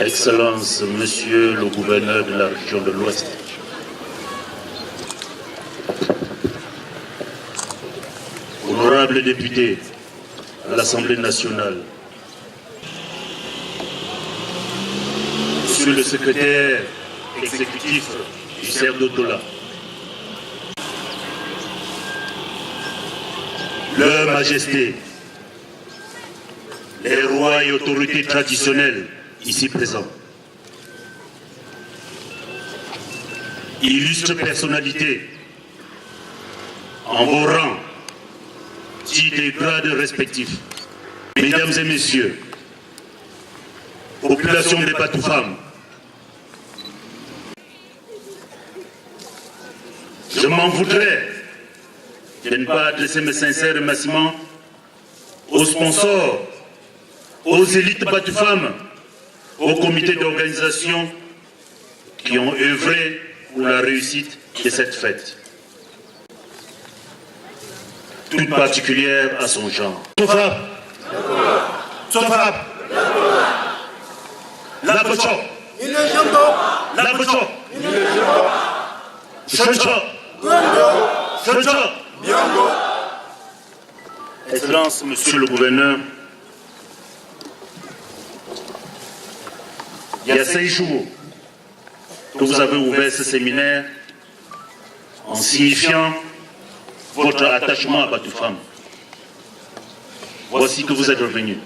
Excellence, Monsieur le gouverneur de la région de l'Ouest, honorables députés à l'Assemblée nationale, Monsieur le secrétaire exécutif du CERDOTOLA, Leur Majesté, les rois et autorités traditionnelles ici présents, illustres personnalités, en vos rangs, titres et grades respectifs, mesdames et messieurs, population des Batoufam, je m'en voudrais de ne pas adresser mes sincères remerciements aux sponsors, aux élites Batoufam, aux comités d'organisation qui ont œuvré pour la réussite de cette fête, toute particulière à son genre. Sofab, Sofab, Labocho, Labocho, Shoncho, Shoncho. Excellence, Monsieur le gouverneur, il y a 5 jours que vous avez ouvert ce séminaire en signifiant votre attachement à Batoufam. Voici que vous êtes revenu.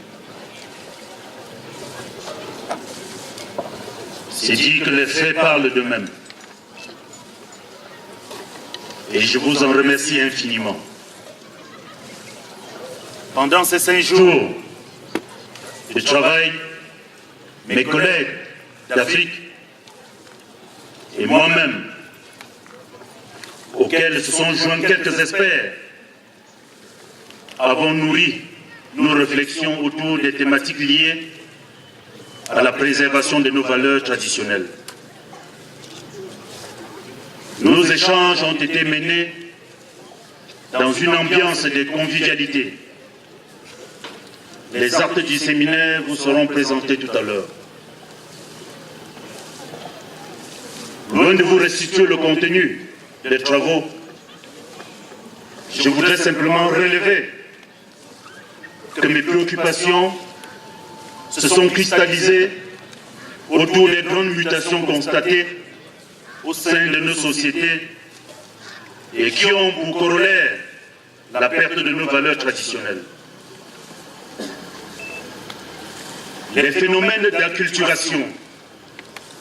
C'est dit que les faits parlent d'eux-mêmes. Et je vous en remercie infiniment. Pendant ces 5 jours de travail, mes collègues d'Afrique et moi-même, auxquels se sont joints quelques experts, avons nourri nos réflexions autour des thématiques liées à la préservation de nos valeurs traditionnelles. Nos échanges ont été menés dans une ambiance de convivialité. Les actes du séminaire vous seront présentés tout à l'heure. Loin de vous restituer le contenu des travaux, je voudrais simplement relever que mes préoccupations se sont cristallisées autour des grandes mutations constatées au sein de nos sociétés et qui ont pour corollaire la perte de nos valeurs traditionnelles. Les phénomènes d'acculturation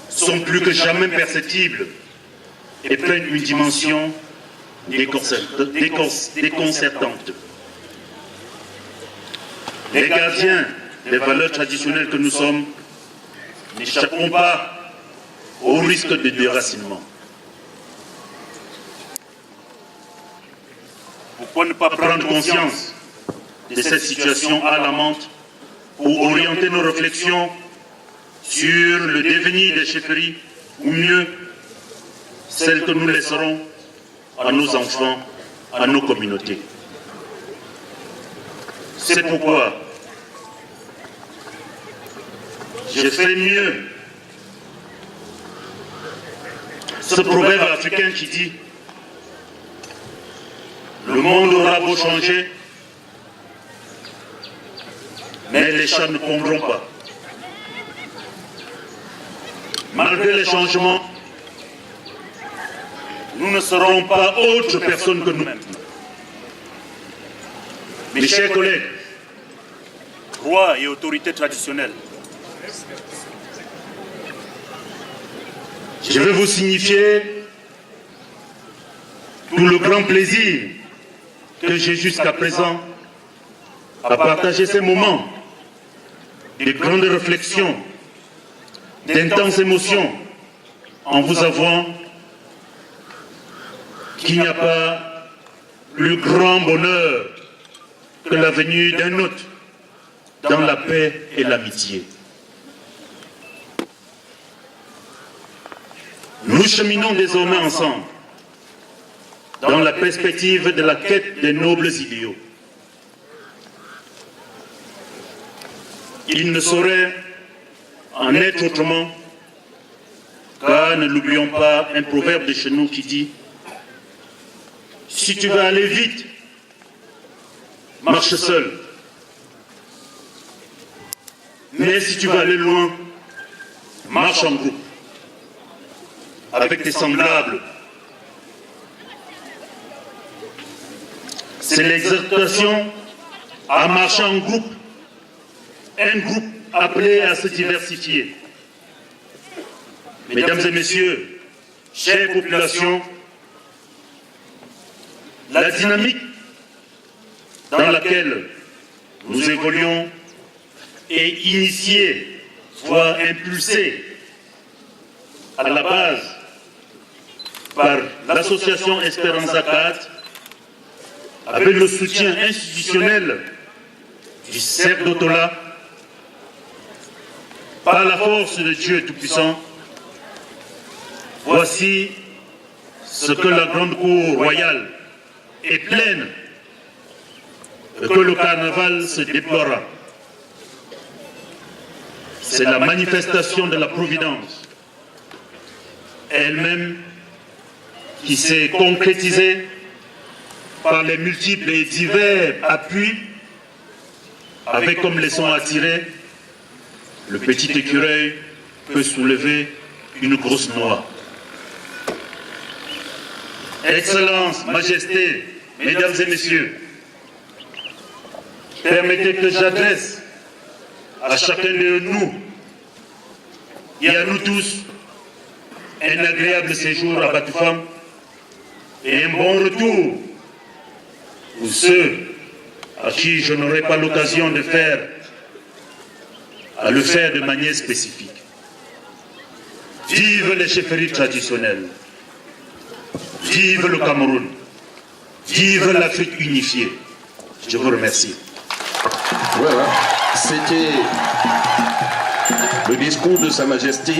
sont plus que jamais perceptibles et prennent une dimension déconcertante. Les gardiens des valeurs traditionnelles que nous sommes n'échapperont pas au risque de déracinement. Pourquoi ne pas prendre conscience de cette situation alarmante pour orienter nos réflexions sur le devenir des chefferies, ou mieux, celles que nous laisserons à nos enfants, à nos communautés. C'est pourquoi j'ai fait mieux ce proverbe africain qui dit « Le monde aura beau changer, mais les chats ne pondront pas. » Malgré les changements, nous ne serons pas autre personne que nous-mêmes. Mes chers collègues, rois et autorités traditionnelles, je vais vous signifier tout le grand plaisir que j'ai jusqu'à présent à partager ces moments de grandes réflexions, d'intenses émotions, en vous avouant qu'il n'y a pas plus grand bonheur que la venue d'un autre dans la paix et l'amitié. Nous cheminons désormais ensemble dans la perspective de la quête des nobles idéaux. Il ne saurait en être autrement, car ne l'oublions pas, un proverbe de chez nous qui dit « Si tu veux aller vite, marche seul. Mais si tu veux aller loin, marche en groupe, avec tes semblables. » C'est l'exhortation à marcher en groupe, un groupe appelé à se diversifier. Mesdames et messieurs, chères populations, la dynamique dans laquelle nous évoluons est initiée, voire impulsée à la base par l'association Esperanza 4, avec le soutien institutionnel du cercle d'Otola, par la force de Dieu Tout-Puissant. Voici ce que la grande cour royale est pleine, et que le carnaval se déplora. C'est la manifestation de la Providence elle-même qui s'est concrétisée par les multiples et divers appuis, avec comme leçon à tirer, le petit écureuil peut soulever une grosse noix. Excellence, Majesté, Mesdames et Messieurs, permettez que j'adresse à chacun de nous et à nous tous un agréable séjour à Batoufam et un bon retour pour ceux à qui je n'aurai pas l'occasion de le faire de manière spécifique. Vive les chefferies traditionnelles, vive le Cameroun, vive l'Afrique unifiée. Je vous remercie. Voilà, c'était le discours de Sa Majesté